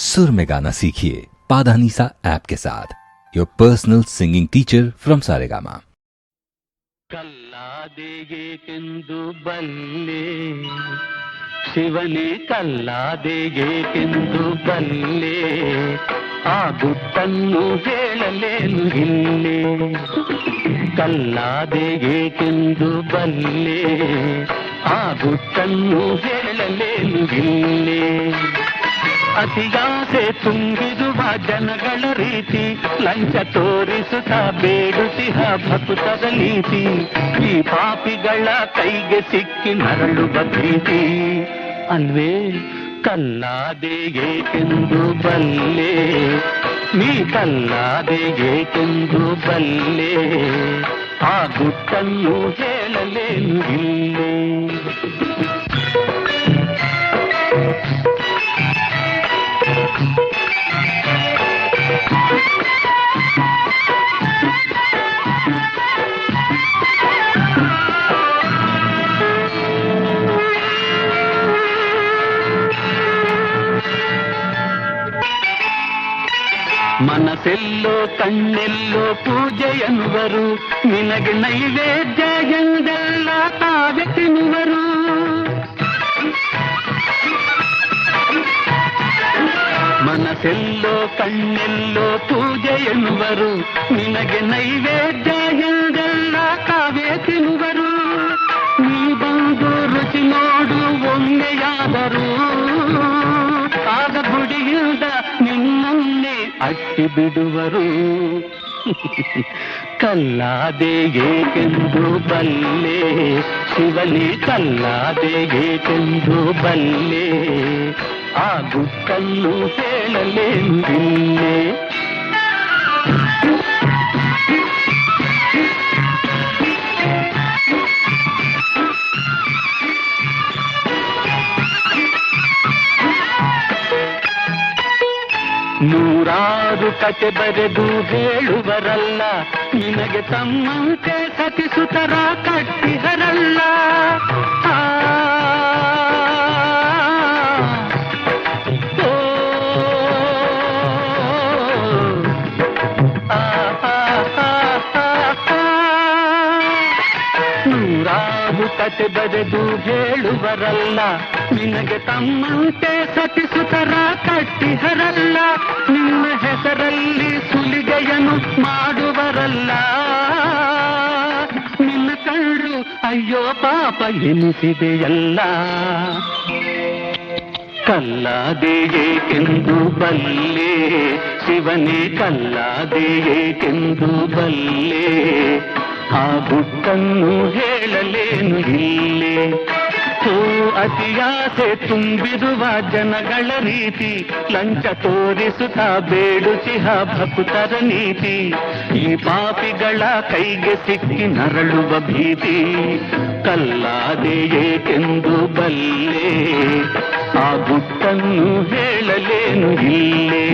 सुर में गाना सीखिए पाधानीसा ऐप के साथ, your personal singing teacher from Saregama. ಕಲ್ಲಾದೆಗೇಕೆಂದು ಬಲ್ಲೆ ಶಿವನೇ ಕಲ್ಲಾದೆಗೇಕೆಂದು ಬಲ್ಲೆ ಆ ಗುಟ್ಟನ್ನು ಹೇಳಲೇನು ಇಲ್ಲೇ ಕಲ್ಲಾದೆಗೇಕೆಂದು ಬಲ್ಲೆ ಆ ಗುಟ್ಟನ್ನು ಹೇಳಲೇನು ಇಲ್ಲೇ ಅತಿಯಾಸೆ ತುಂಬಿರುವ ಜನಗಳ ರೀತಿ ಲಂಚ ತೋರಿಸುತ್ತ ಬೇಡುತ್ತಿಹ ಭಕ್ತರ ನೀತಿ ಈ ಪಾಪಿಗಳ ಕೈಗೆ ಸಿಕ್ಕಿ ನರಳುವ ಭೀತಿ ಅಲ್ವೇ ಕಲ್ಲಾದೆಗೇಕೆಂದು ಬಲ್ಲೆ ನೀ ಕಲ್ಲಾದೆಗೇಕೆಂದು ಬಲ್ಲೆ ಆ ಗುಟ್ಟನ್ನು ಹೇಳಲೇನು ಇಲ್ಲೇ ಮನಸ್ಸೆಲ್ಲೋ ಕಣ್ಣೆಲ್ಲೋ ಪೂಜೆ ಎನ್ನುವರು ನಿನಗೆ ನೈವೇದ್ಯ ಎಂದೆಲ್ಲ ತಾವೆ ತಿನ್ನುವರು ಮನಸ್ಸೆಲ್ಲೋ ಕಣ್ಣೆಲ್ಲೋ ಪೂಜೆ ಎನ್ನುವರು ನಿನಗೆ ನೈವೇದ್ಯ ಎಂದೆಲ್ಲ ತಾವೇ ತಿನ್ನುವರು ನೀ ಬಂದು ರುಚಿ ನೋಡು ಒಮ್ಮೆಯಾದರೂ ಆಗ ಗುಡಿಯಿಂದ ನಿನ್ನನ್ನೇ ಅಟ್ಟಿ ಬಿಡುವರು ಕಲ್ಲಾದೆಗೇಕೆಂದು ಬಲ್ಲೆ ಶಿವನೇ ಕಲ್ಲಾದೆಗೇಕೆಂದು ಬಲ್ಲೆ ಆ ಗುಟ್ಟನ್ನು ಹೇಳಲೇನು ಇಲ್ಲೇ ನೂರಾರು ಕತೆ ಬರೆದು ಹೇಳುವರಲ್ಲ ನಿನಗೆ ತಮ್ಮಂತೆ ಸತಿಸುತರ ಕಟ್ಟಿಹರಲ್ಲ ನೂರಾರು ಕತೆ ಬರೆದು ಹೇಳುವರಲ್ಲ ನಿನಗೆ ತಮ್ಮಂತೆ ಸತಿಸುತರ ಕಟ್ಟಿಹರಲ್ಲ ನಿನ್ನ ಹೆಸರಲ್ಲಿ ಸುಲಿಗೆಯನ್ನು ಮಾಡುವರಲ್ಲ ನಿನ್ನ ಕಳ್ಳು ಅಯ್ಯೋ ಪಾಪ ಎನಿಸಿದೆಯಲ್ಲ ಕಲ್ಲಾದೆಗೇಕೆಂದು ಬಲ್ಲೆ ಶಿವನೇ ಕಲ್ಲಾದೆಗೇಕೆಂದು ಬಲ್ಲೆ ಆ ಗುಟ್ಟನ್ನು ಹೇಳಲೇನು ಇಲ್ಲೇ ಅತಿಯಾಸೆ ತುಂಬಿರುವ ಜನಗಳ ರೀತಿ ಲಂಚ ತೋರಿಸುತ್ತ ಬೇಡುತ್ತಿಹ ಭಕ್ತರ ನೀತಿ ಈ ಪಾಪಿಗಳ ಕೈಗೆ ಸಿಕ್ಕಿ ನರಳುವ ಭೀತಿ ಕಲ್ಲಾದೆಗೇಕೆಂದು ಬಲ್ಲೆ ಆ ಗುಟ್ಟನ್ನು ಹೇಳಲೇನು ಇಲ್ಲೇ